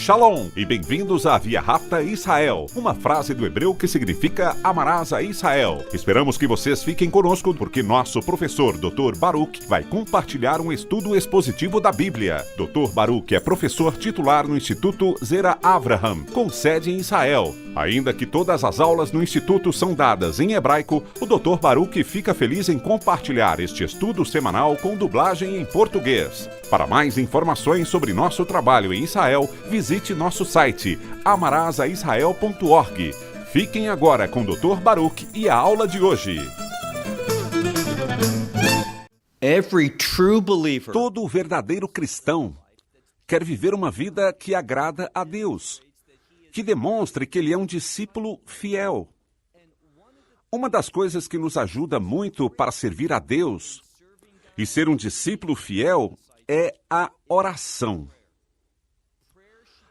Shalom e bem-vindos a Via Rapta Israel, uma frase do hebreu que significa amarás a Israel. Esperamos que vocês fiquem conosco porque nosso professor Dr. Baruch vai compartilhar um estudo expositivo da Bíblia. Dr. Baruch é professor titular no Instituto Zera Avraham, com sede em Israel. Ainda que todas as aulas no Instituto são dadas em hebraico, o Dr. Baruch fica feliz em compartilhar este estudo semanal com dublagem em português. Para mais informações sobre nosso trabalho em Israel, visite nosso site amarasaisrael.org. Fiquem agora com o Dr. Baruch e a aula de hoje. Every true believer Todo verdadeiro cristão quer viver uma vida que agrada a Deus, que demonstre que ele é um discípulo fiel. Uma das coisas que nos ajuda muito para servir a Deus e ser um discípulo fiel é a oração.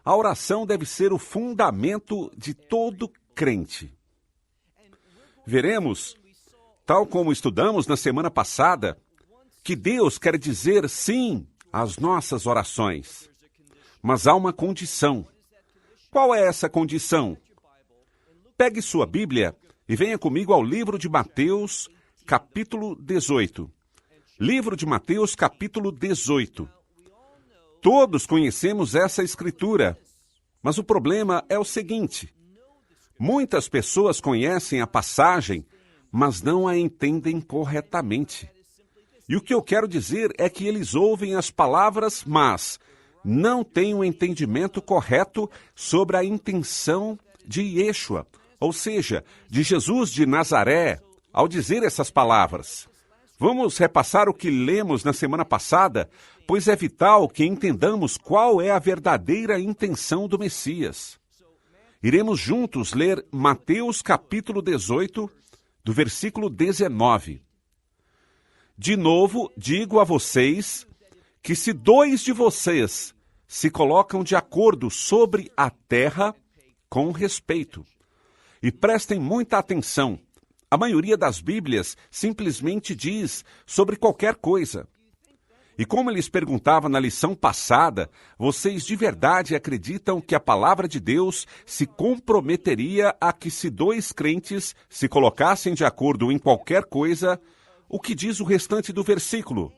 A oração deve ser o fundamento de todo crente. Veremos, tal como estudamos na semana passada, que Deus quer dizer sim às nossas orações. Mas há uma condição. Qual é essa condição? Pegue sua Bíblia e venha comigo ao livro de Mateus, capítulo 18. Livro de Mateus, capítulo 18. Todos conhecemos essa escritura, mas o problema é o seguinte: muitas pessoas conhecem a passagem, mas não a entendem corretamente. E o que eu quero dizer é que eles ouvem as palavras, mas não têm um entendimento correto sobre a intenção de Yeshua, ou seja, de Jesus de Nazaré, ao dizer essas palavras. Vamos repassar o que lemos na semana passada, pois é vital que entendamos qual é a verdadeira intenção do Messias. Iremos juntos ler Mateus capítulo 18, do versículo 19. De novo, digo a vocês que se 2 de vocês se colocam de acordo sobre a terra, com respeito. E prestem muita atenção. A maioria das Bíblias simplesmente diz sobre qualquer coisa. E como eles perguntavam na lição passada, vocês de verdade acreditam que a palavra de Deus se comprometeria a que se 2 crentes se colocassem de acordo em qualquer coisa, o que diz o restante do versículo?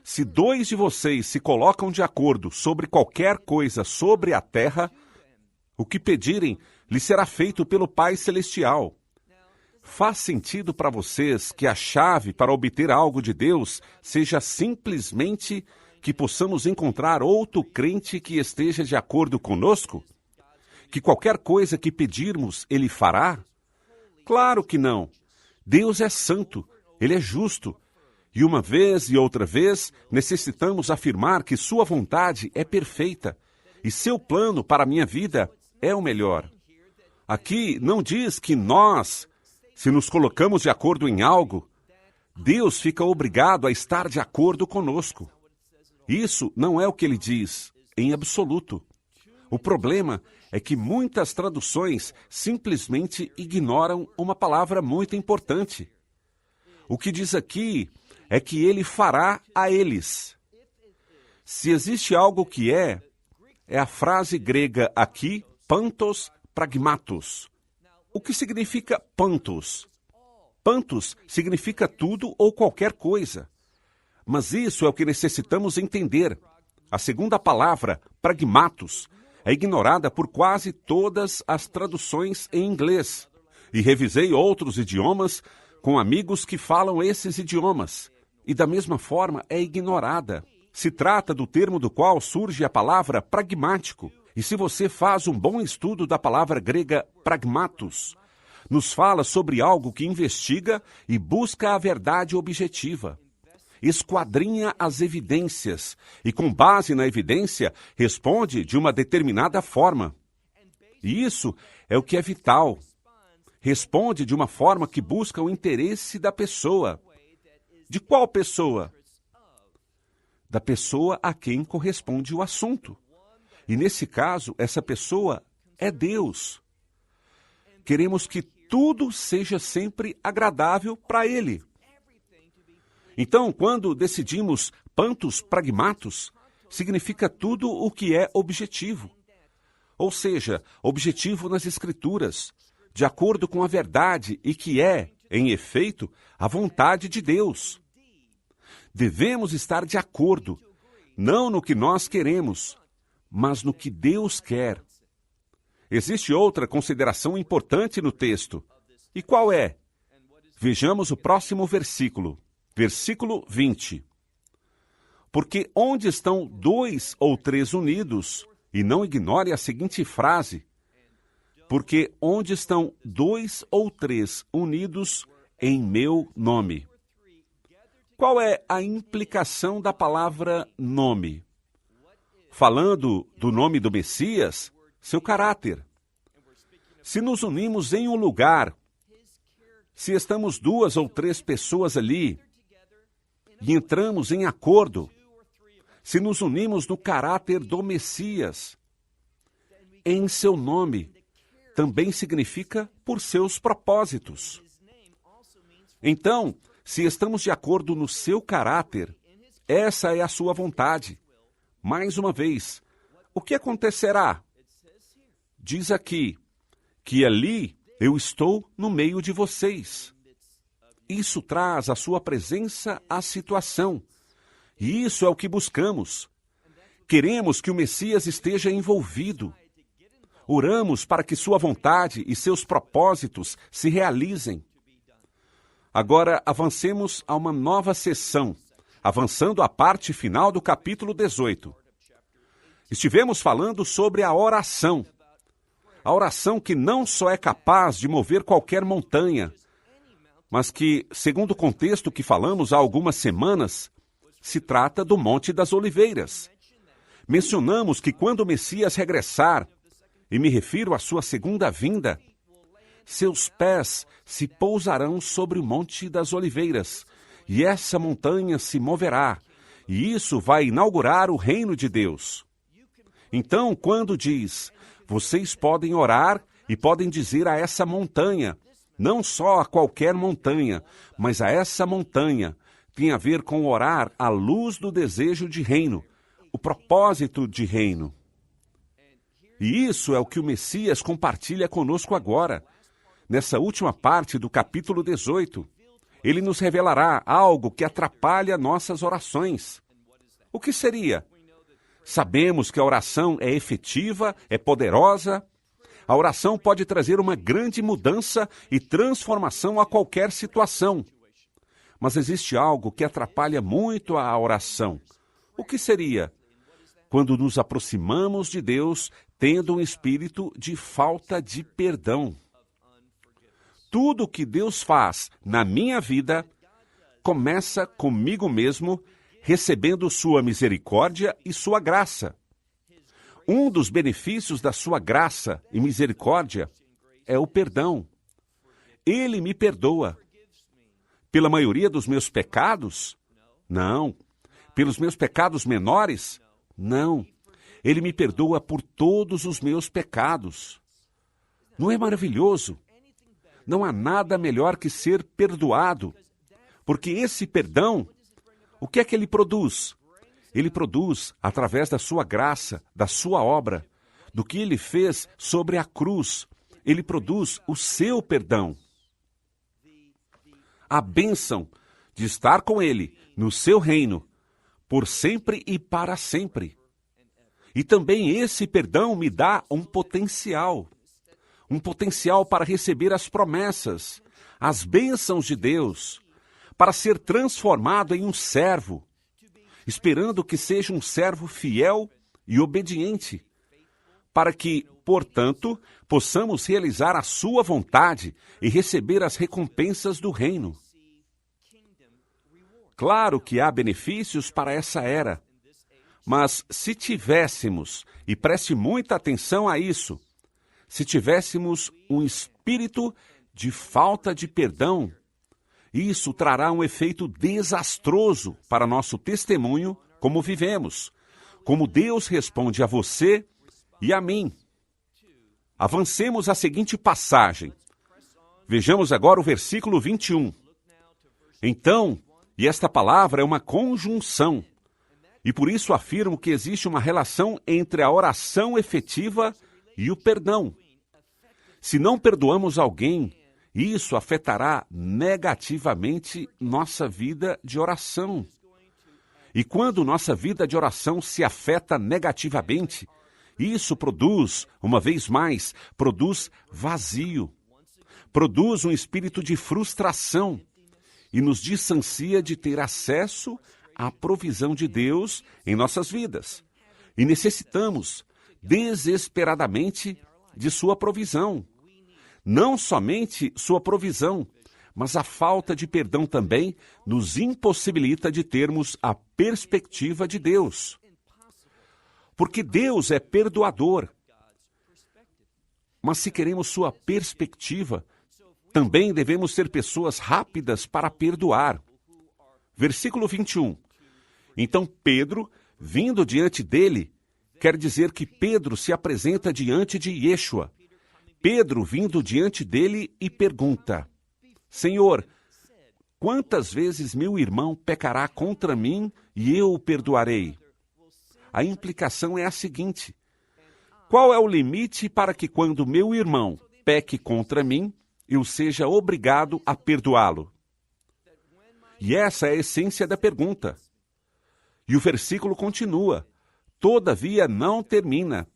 Se 2 de vocês se colocam de acordo sobre qualquer coisa sobre a terra, o que pedirem lhe será feito pelo Pai Celestial. Faz sentido para vocês que a chave para obter algo de Deus seja simplesmente que possamos encontrar outro crente que esteja de acordo conosco? Que qualquer coisa que pedirmos, Ele fará? Claro que não. Deus é santo, Ele é justo. E uma vez e outra vez, necessitamos afirmar que Sua vontade é perfeita e Seu plano para a minha vida é o melhor. Aqui não diz que nós, se nos colocamos de acordo em algo, Deus fica obrigado a estar de acordo conosco. Isso não é o que ele diz, em absoluto. O problema é que muitas traduções simplesmente ignoram uma palavra muito importante. O que diz aqui é que ele fará a eles. Se existe algo que é a frase grega aqui, pantos pragmatos. O que significa pantos? Pantos significa tudo ou qualquer coisa. Mas isso é o que necessitamos entender. A segunda palavra, pragmatos, é ignorada por quase todas as traduções em inglês. E revisei outros idiomas com amigos que falam esses idiomas. E da mesma forma é ignorada. Se trata do termo do qual surge a palavra pragmático. E se você faz um bom estudo da palavra grega pragmatos, nos fala sobre algo que investiga e busca a verdade objetiva. Esquadrinha as evidências e, com base na evidência, responde de uma determinada forma. E isso é o que é vital. Responde de uma forma que busca o interesse da pessoa. De qual pessoa? Da pessoa a quem corresponde o assunto. E nesse caso, essa pessoa é Deus. Queremos que tudo seja sempre agradável para Ele. Então, quando decidimos pantos pragmatos, significa tudo o que é objetivo. ou seja, objetivo nas Escrituras, de acordo com a verdade e que é, em efeito, a vontade de Deus. Devemos estar de acordo, não no que nós queremos, mas no que Deus quer. Existe outra consideração importante no texto. E qual é? Vejamos o próximo versículo, versículo 20. Porque onde estão 2 ou 3 unidos, e não ignore a seguinte frase, porque onde estão 2 ou 3 unidos em meu nome. Qual é a implicação da palavra nome? Falando do nome do Messias, seu caráter. Se nos unimos em um lugar, se estamos 2 ou 3 pessoas ali, e entramos em acordo, se nos unimos no caráter do Messias, em seu nome, também significa por seus propósitos. Então, se estamos de acordo no seu caráter, essa é a sua vontade. Mais uma vez, o que acontecerá? Diz aqui, que ali eu estou no meio de vocês. Isso traz a sua presença à situação. E isso é o que buscamos. Queremos que o Messias esteja envolvido. Oramos para que sua vontade e seus propósitos se realizem. Agora avancemos a uma nova sessão, avançando à parte final do capítulo 18. Estivemos falando sobre a oração. A oração que não só é capaz de mover qualquer montanha, mas que, segundo o contexto que falamos há algumas semanas, se trata do Monte das Oliveiras. Mencionamos que quando o Messias regressar, e me refiro à sua segunda vinda, seus pés se pousarão sobre o Monte das Oliveiras, e essa montanha se moverá, e isso vai inaugurar o reino de Deus. Então, quando diz, vocês podem orar e podem dizer a essa montanha, não só a qualquer montanha, mas a essa montanha, tem a ver com orar à luz do desejo de reino, o propósito de reino. E isso é o que o Messias compartilha conosco agora. Nessa última parte do capítulo 18, ele nos revelará algo que atrapalha nossas orações. O que seria? Sabemos que a oração é efetiva, é poderosa. A oração pode trazer uma grande mudança e transformação a qualquer situação. Mas existe algo que atrapalha muito a oração. O que seria? Quando nos aproximamos de Deus tendo um espírito de falta de perdão. Tudo o que Deus faz na minha vida começa comigo mesmo, recebendo sua misericórdia e sua graça. Um dos benefícios da sua graça e misericórdia é o perdão. Ele me perdoa. Pela maioria dos meus pecados? Não. Pelos meus pecados menores? Não. Ele me perdoa por todos os meus pecados. Não é maravilhoso? Não há nada melhor que ser perdoado, porque esse perdão, o que é que ele produz? Ele produz, através da sua graça, da sua obra, do que ele fez sobre a cruz, ele produz o seu perdão. A bênção de estar com ele no seu reino, por sempre e para sempre. E também esse perdão me dá um potencial para receber as promessas, as bênçãos de Deus, para ser transformado em um servo, esperando que seja um servo fiel e obediente, para que, portanto, possamos realizar a sua vontade e receber as recompensas do reino. Claro que há benefícios para essa era, mas se tivéssemos, e preste muita atenção a isso, se tivéssemos um espírito de falta de perdão, isso trará um efeito desastroso para nosso testemunho, como vivemos, como Deus responde a você e a mim. Avancemos à seguinte passagem. Vejamos agora o versículo 21. Então, e esta palavra é uma conjunção, e por isso afirmo que existe uma relação entre a oração efetiva e o perdão. Se não perdoamos alguém, isso afetará negativamente nossa vida de oração. E quando nossa vida de oração se afeta negativamente, isso produz, uma vez mais, produz vazio, produz um espírito de frustração e nos distancia de ter acesso à provisão de Deus em nossas vidas. E necessitamos desesperadamente de sua provisão. Não somente sua provisão, mas a falta de perdão também nos impossibilita de termos a perspectiva de Deus. Porque Deus é perdoador. Mas se queremos sua perspectiva, também devemos ser pessoas rápidas para perdoar. Versículo 21. Então Pedro, vindo diante dele, quer dizer que Pedro se apresenta diante de Yeshua. Pedro, vindo diante dele, e pergunta: Senhor, quantas vezes meu irmão pecará contra mim e eu o perdoarei? A implicação é a seguinte: qual é o limite para que quando meu irmão peque contra mim, eu seja obrigado a perdoá-lo? E essa é a essência da pergunta. E o versículo continua: todavia não termina.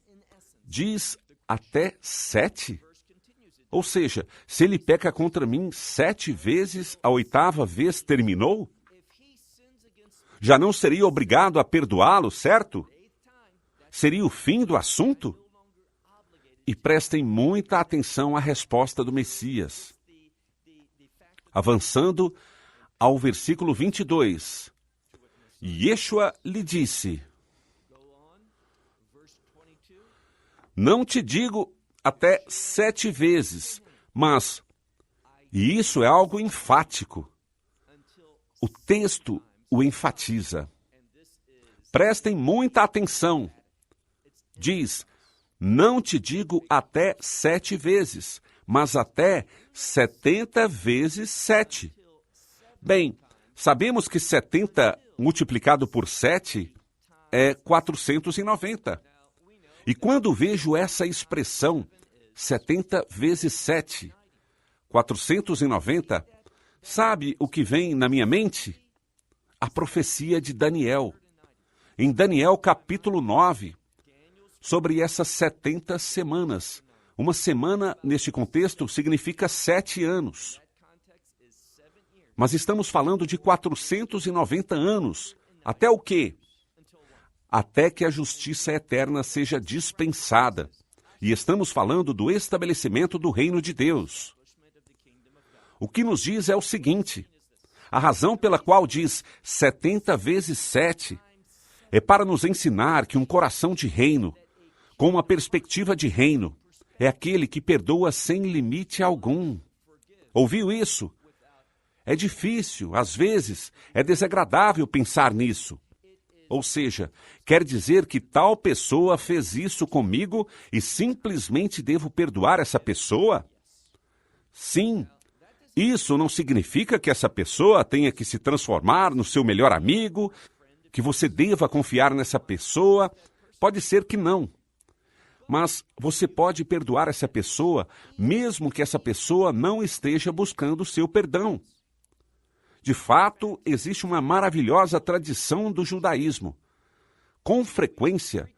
Diz até 7. Ou seja, se ele peca contra mim 7 vezes, a 8ª vez terminou? Já não seria obrigado a perdoá-lo, certo? Seria o fim do assunto? E prestem muita atenção à resposta do Messias. Avançando ao versículo 22. Yeshua lhe disse: não te digo até 7 vezes, mas, e isso é algo enfático, o texto o enfatiza. Prestem muita atenção. Diz: não te digo até 7 vezes, mas até 70 vezes 7. Bem, sabemos que 70 multiplicado por 7 é 490. E quando vejo essa expressão, 70 vezes 7, 490, sabe o que vem na minha mente? A profecia de Daniel. Em Daniel capítulo 9, sobre essas 70 semanas. Uma semana, neste contexto, significa 7 anos. Mas estamos falando de 490 anos. Até o quê? Até que a justiça eterna seja dispensada. E estamos falando do estabelecimento do reino de Deus. O que nos diz é o seguinte: a razão pela qual diz 70 vezes 7 é para nos ensinar que um coração de reino, com uma perspectiva de reino, é aquele que perdoa sem limite algum. Ouviu isso? É difícil, às vezes, é desagradável pensar nisso. Ou seja, quer dizer que tal pessoa fez isso comigo e simplesmente devo perdoar essa pessoa? Sim, isso não significa que essa pessoa tenha que se transformar no seu melhor amigo, que você deva confiar nessa pessoa. Pode ser que não. Mas você pode perdoar essa pessoa, mesmo que essa pessoa não esteja buscando o seu perdão. De fato, existe uma maravilhosa tradição do judaísmo. Com frequência,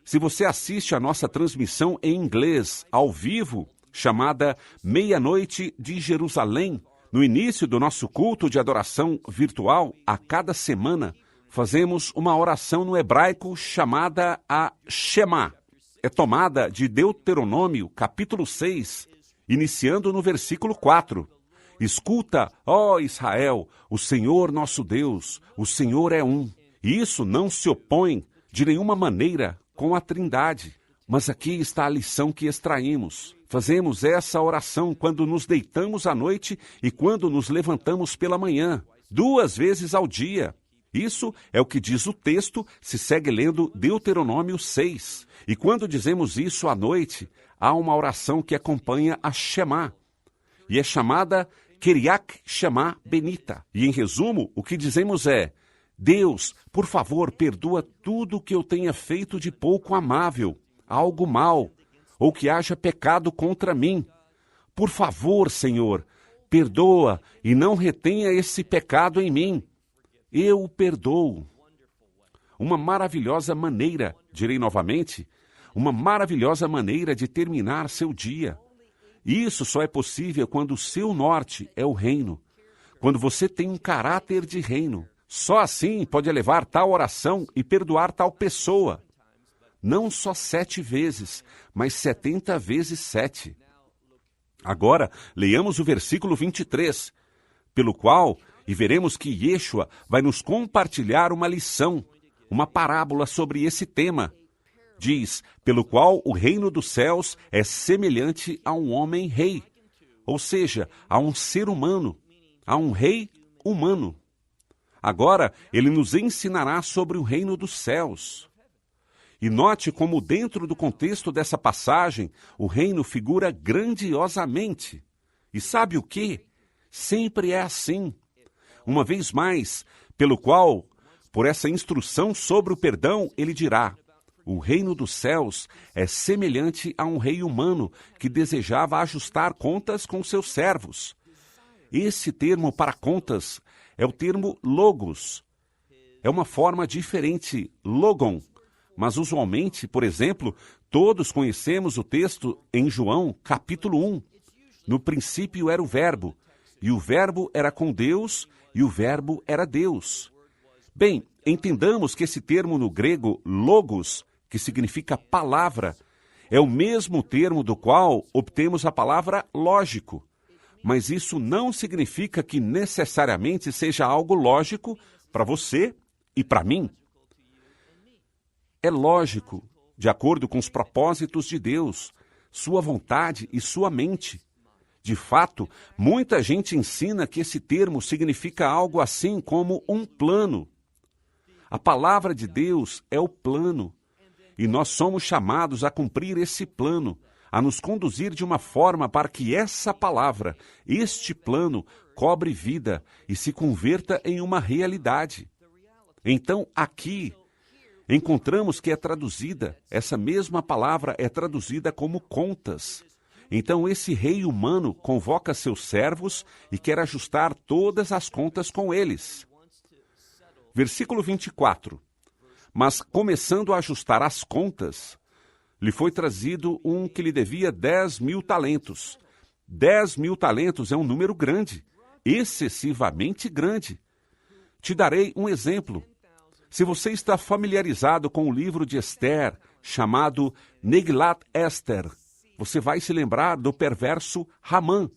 se você assiste a nossa transmissão em inglês, ao vivo, chamada Meia-Noite de Jerusalém, no início do nosso culto de adoração virtual, a cada semana, fazemos uma oração no hebraico chamada a Shema. É tomada de Deuteronômio, capítulo 6, iniciando no versículo 4. Escuta, ó Israel, o Senhor nosso Deus, o Senhor é um. E isso não se opõe de nenhuma maneira com a Trindade. Mas aqui está a lição que extraímos. Fazemos essa oração quando nos deitamos à noite e quando nos levantamos pela manhã, 2 vezes ao dia. Isso é o que diz o texto, se segue lendo Deuteronômio 6. E quando dizemos isso à noite, há uma oração que acompanha a Shema. E é chamada Kiriak Shema Benita. E, em resumo, o que dizemos é: Deus, por favor, perdoa tudo que eu tenha feito de pouco amável, algo mal, ou que haja pecado contra mim. Por favor, Senhor, perdoa e não retenha esse pecado em mim. Eu o perdoo. Uma maravilhosa maneira, direi novamente, uma maravilhosa maneira de terminar seu dia. Isso só é possível quando o seu norte é o reino, quando você tem um caráter de reino. Só assim pode elevar tal oração e perdoar tal pessoa. Não só 7 vezes, mas 70 vezes 7. Agora, leiamos o versículo 23, pelo qual, e veremos que Yeshua vai nos compartilhar uma lição, uma parábola sobre esse tema. Diz, pelo qual o reino dos céus é semelhante a um homem rei, ou seja, a um ser humano, a um rei humano. Agora, ele nos ensinará sobre o reino dos céus. E note como dentro do contexto dessa passagem, o reino figura grandiosamente. E sabe o quê? Sempre é assim. Uma vez mais, pelo qual, por essa instrução sobre o perdão, ele dirá, o reino dos céus é semelhante a um rei humano que desejava ajustar contas com seus servos. Esse termo para contas é o termo logos. É uma forma diferente, logon. Mas usualmente, por exemplo, todos conhecemos o texto em João, capítulo 1. No princípio era o Verbo, e o Verbo era com Deus, e o Verbo era Deus. Bem, entendamos que esse termo no grego, logos, que significa palavra, é o mesmo termo do qual obtemos a palavra lógico. Mas isso não significa que necessariamente seja algo lógico para você e para mim. É lógico, de acordo com os propósitos de Deus, sua vontade e sua mente. De fato, muita gente ensina que esse termo significa algo assim como um plano. A palavra de Deus é o plano, e nós somos chamados a cumprir esse plano, a nos conduzir de uma forma para que essa palavra, este plano, cobre vida e se converta em uma realidade. Então, aqui, encontramos que essa mesma palavra é traduzida como contas. Então, esse rei humano convoca seus servos e quer ajustar todas as contas com eles. Versículo 24. Mas, começando a ajustar as contas, lhe foi trazido um que lhe devia 10.000 talentos. 10.000 talentos é um número grande, excessivamente grande. Te darei um exemplo. Se você está familiarizado com o livro de Esther, chamado Megilat Esther, você vai se lembrar do perverso Hamã.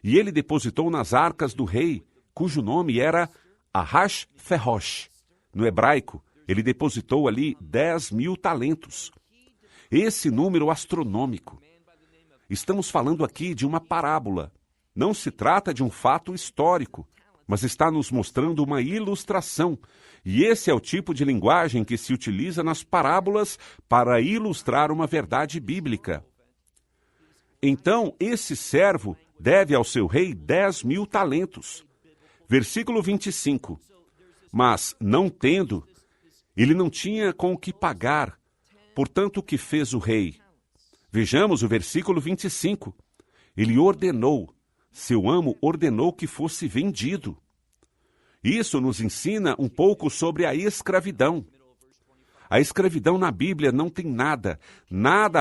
E ele depositou nas arcas do rei, cujo nome era Ahasferosh. No hebraico, ele depositou ali 10.000 talentos. Esse número astronômico. Estamos falando aqui de uma parábola. Não se trata de um fato histórico, mas está nos mostrando uma ilustração. E esse é o tipo de linguagem que se utiliza nas parábolas para ilustrar uma verdade bíblica. Então, esse servo deve ao seu rei 10.000 talentos. Versículo 25. Mas, não tendo, ele não tinha com o que pagar. Portanto, o que fez o rei? Vejamos o versículo 25. Ele ordenou, seu amo ordenou que fosse vendido. Isso nos ensina um pouco sobre a escravidão. A escravidão na Bíblia não tem nada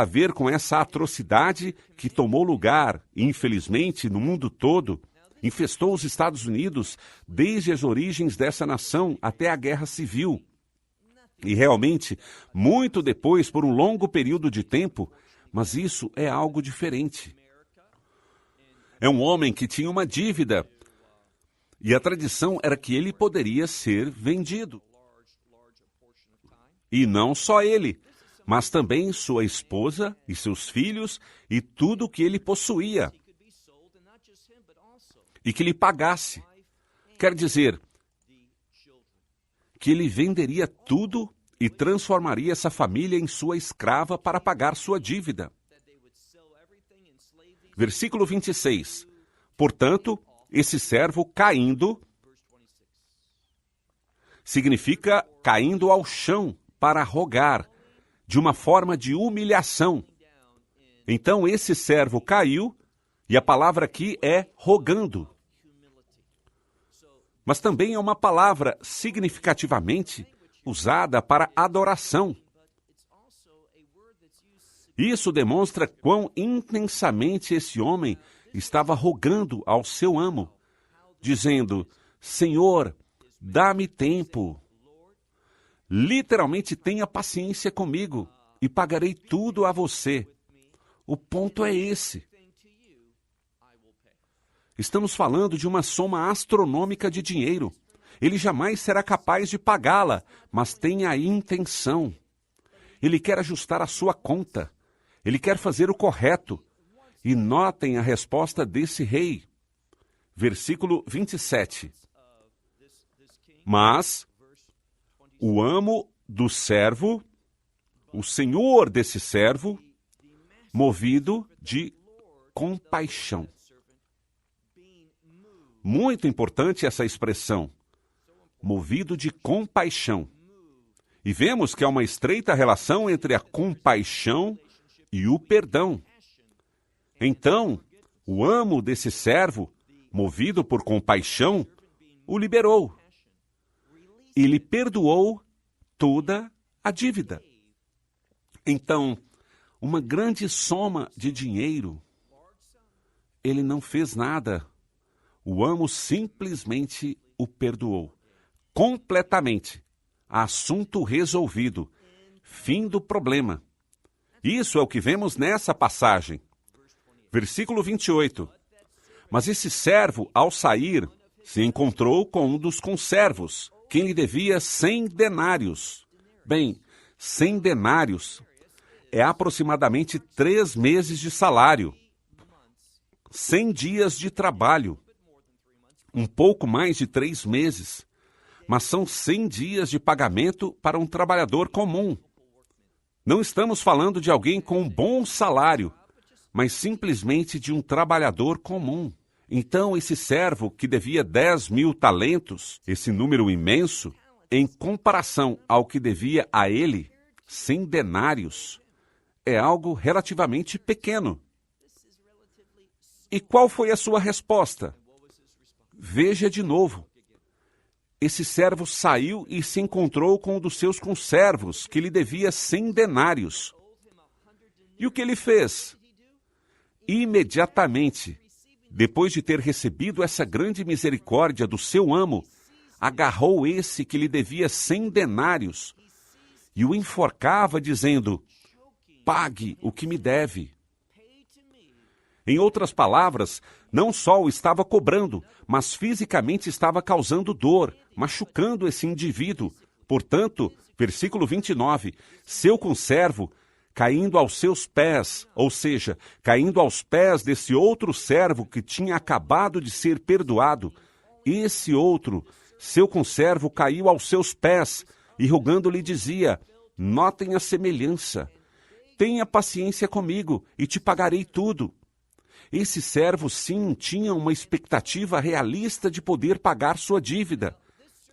a ver com essa atrocidade que tomou lugar, infelizmente, no mundo todo, infestou os Estados Unidos desde as origens dessa nação até a Guerra Civil. E realmente, muito depois, por um longo período de tempo, mas isso é algo diferente. É um homem que tinha uma dívida, e a tradição era que ele poderia ser vendido. E não só ele, mas também sua esposa e seus filhos e tudo o que ele possuía. E que lhe pagasse. Quer dizer, que ele venderia tudo e transformaria essa família em sua escrava para pagar sua dívida. Versículo 26. Portanto, esse servo caindo, significa caindo ao chão para rogar, de uma forma de humilhação. Então esse servo caiu, e a palavra aqui é rogando. Mas também é uma palavra significativamente usada para adoração. Isso demonstra quão intensamente esse homem estava rogando ao seu amo, dizendo: Senhor, dá-me tempo. Literalmente, tenha paciência comigo e pagarei tudo a você. O ponto é esse. Estamos falando de uma soma astronômica de dinheiro. Ele jamais será capaz de pagá-la, mas tem a intenção. Ele quer ajustar a sua conta. Ele quer fazer o correto. E notem a resposta desse rei. Versículo 27. Mas o amo do servo, o senhor desse servo, movido de compaixão. Muito importante essa expressão, movido de compaixão. E vemos que há uma estreita relação entre a compaixão e o perdão. Então, o amo desse servo, movido por compaixão, o liberou. E lhe perdoou toda a dívida. Então, uma grande soma de dinheiro, ele não fez nada. O amo simplesmente o perdoou. Completamente. Assunto resolvido. Fim do problema. Isso é o que vemos nessa passagem. Versículo 28. Mas esse servo, ao sair, se encontrou com um dos conservos, quem lhe devia 100 denários. Bem, 100 denários é aproximadamente 3 meses de salário. 100 dias de trabalho. Um pouco mais de 3 meses. Mas são 100 dias de pagamento para um trabalhador comum. Não estamos falando de alguém com um bom salário, mas simplesmente de um trabalhador comum. Então, esse servo que devia 10.000 talentos, esse número imenso, em comparação ao que devia a ele, 100 denários, é algo relativamente pequeno. E qual foi a sua resposta? Veja de novo. Esse servo saiu e se encontrou com um dos seus conservos, que lhe devia 100 denários. E o que ele fez? Imediatamente, depois de ter recebido essa grande misericórdia do seu amo, agarrou esse que lhe devia 100 denários e o enforcava, dizendo: pague o que me deve. Em outras palavras, não só o estava cobrando, mas fisicamente estava causando dor, machucando esse indivíduo. Portanto, versículo 29, seu conservo, caindo aos seus pés, ou seja, caindo aos pés desse outro servo que tinha acabado de ser perdoado, esse outro, seu conservo, caiu aos seus pés e rogando-lhe dizia: notem a semelhança, tenha paciência comigo e te pagarei tudo. Esse servo, sim, tinha uma expectativa realista de poder pagar sua dívida.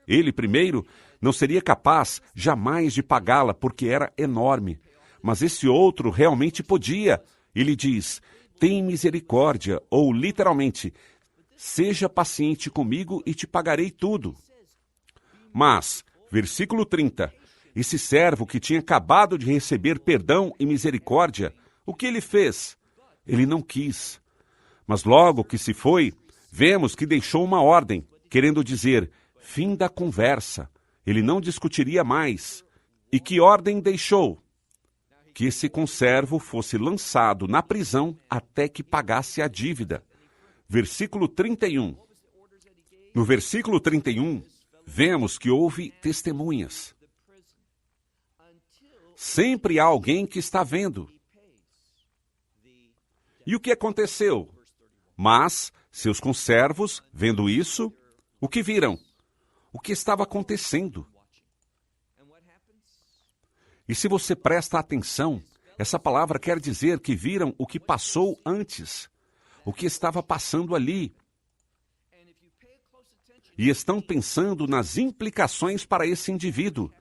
Ele, primeiro, não seria capaz jamais de pagá-la porque era enorme. Mas esse outro realmente podia. Ele diz: tem misericórdia, ou literalmente, seja paciente comigo e te pagarei tudo. Mas, versículo 30, esse servo que tinha acabado de receber perdão e misericórdia, o que ele fez? Ele não quis. Mas logo que se foi, vemos que deixou uma ordem, querendo dizer, fim da conversa. Ele não discutiria mais. E que ordem deixou? Que esse conservo fosse lançado na prisão até que pagasse a dívida. Versículo 31. No versículo 31, vemos que houve testemunhas. Sempre há alguém que está vendo. E o que aconteceu? Mas seus conservos, vendo isso, o que viram? O que estava acontecendo? E se você presta atenção, essa palavra quer dizer que viram o que passou antes, o que estava passando ali. E estão pensando nas implicações para esse indivíduo,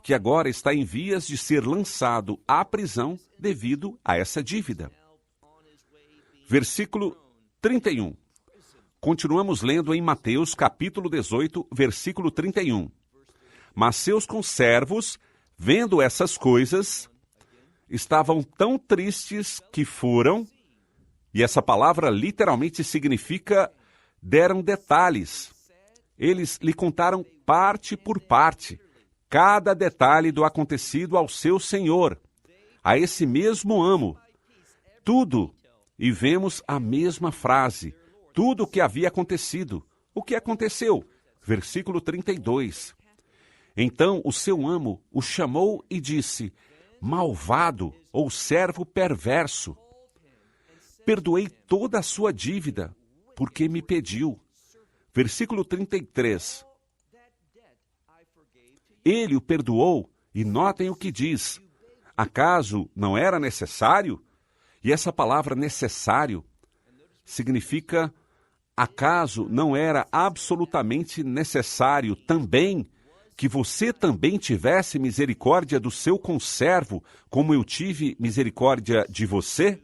que agora está em vias de ser lançado à prisão devido a essa dívida. versículo 31. Continuamos lendo em Mateus, capítulo 18, versículo 31. Mas seus conservos, vendo essas coisas, estavam tão tristes que foram, e essa palavra literalmente significa deram detalhes. Eles lhe contaram parte por parte, cada detalhe do acontecido ao seu senhor, a esse mesmo amo. Tudo, e vemos a mesma frase, tudo o que havia acontecido. O que aconteceu? Versículo 32. Então o seu amo o chamou e disse: malvado ou servo perverso, perdoei toda a sua dívida, porque me pediu. Versículo 33. Ele o perdoou, e notem o que diz. Acaso não era necessário? E essa palavra necessário significa acaso não era absolutamente necessário também que você também tivesse misericórdia do seu conservo, como eu tive misericórdia de você?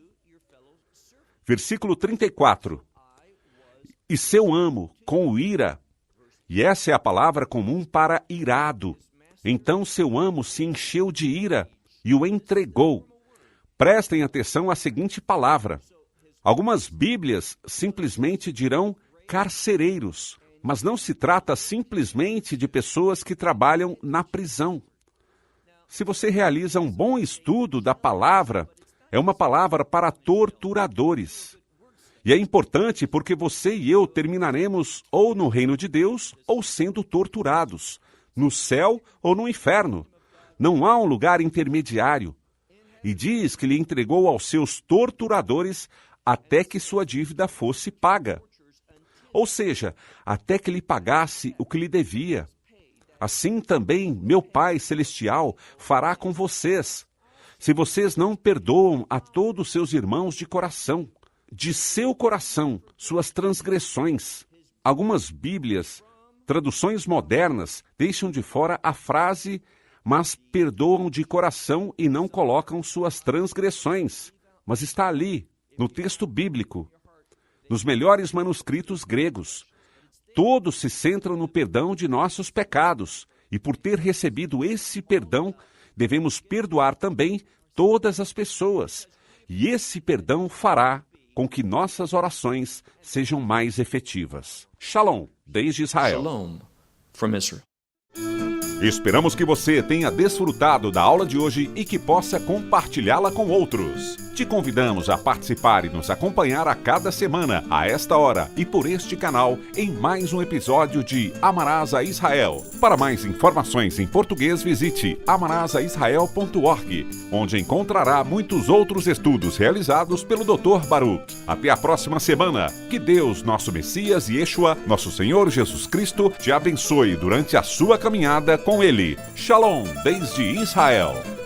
Versículo 34. E seu amo, com ira, e essa é a palavra comum para irado. Então seu amo se encheu de ira e o entregou. Prestem atenção à seguinte palavra. Algumas Bíblias simplesmente dirão carcereiros, mas não se trata simplesmente de pessoas que trabalham na prisão. Se você realiza um bom estudo da palavra, é uma palavra para torturadores. E é importante porque você e eu terminaremos ou no reino de Deus ou sendo torturados, no céu ou no inferno. Não há um lugar intermediário. E diz que lhe entregou aos seus torturadores até que sua dívida fosse paga. Ou seja, até que lhe pagasse o que lhe devia. Assim também meu Pai Celestial fará com vocês, se vocês não perdoam a todos seus irmãos de coração, de seu coração, suas transgressões. Algumas Bíblias, traduções modernas, deixam de fora a frase, mas perdoam de coração e não colocam suas transgressões. Mas está ali, no texto bíblico, nos melhores manuscritos gregos. Todos se centram no perdão de nossos pecados, e por ter recebido esse perdão, devemos perdoar também todas as pessoas. E esse perdão fará com que nossas orações sejam mais efetivas. Shalom, desde Israel. Shalom from Israel. Esperamos que você tenha desfrutado da aula de hoje e que possa compartilhá-la com outros. Te convidamos a participar e nos acompanhar a cada semana, a esta hora e por este canal, em mais um episódio de Amarás a Israel. Para mais informações em português, visite amarasaisrael.org, onde encontrará muitos outros estudos realizados pelo Dr. Baruch. Até a próxima semana. Que Deus, nosso Messias e Yeshua, nosso Senhor Jesus Cristo, te abençoe durante a sua caminhada com Ele. Shalom, desde Israel.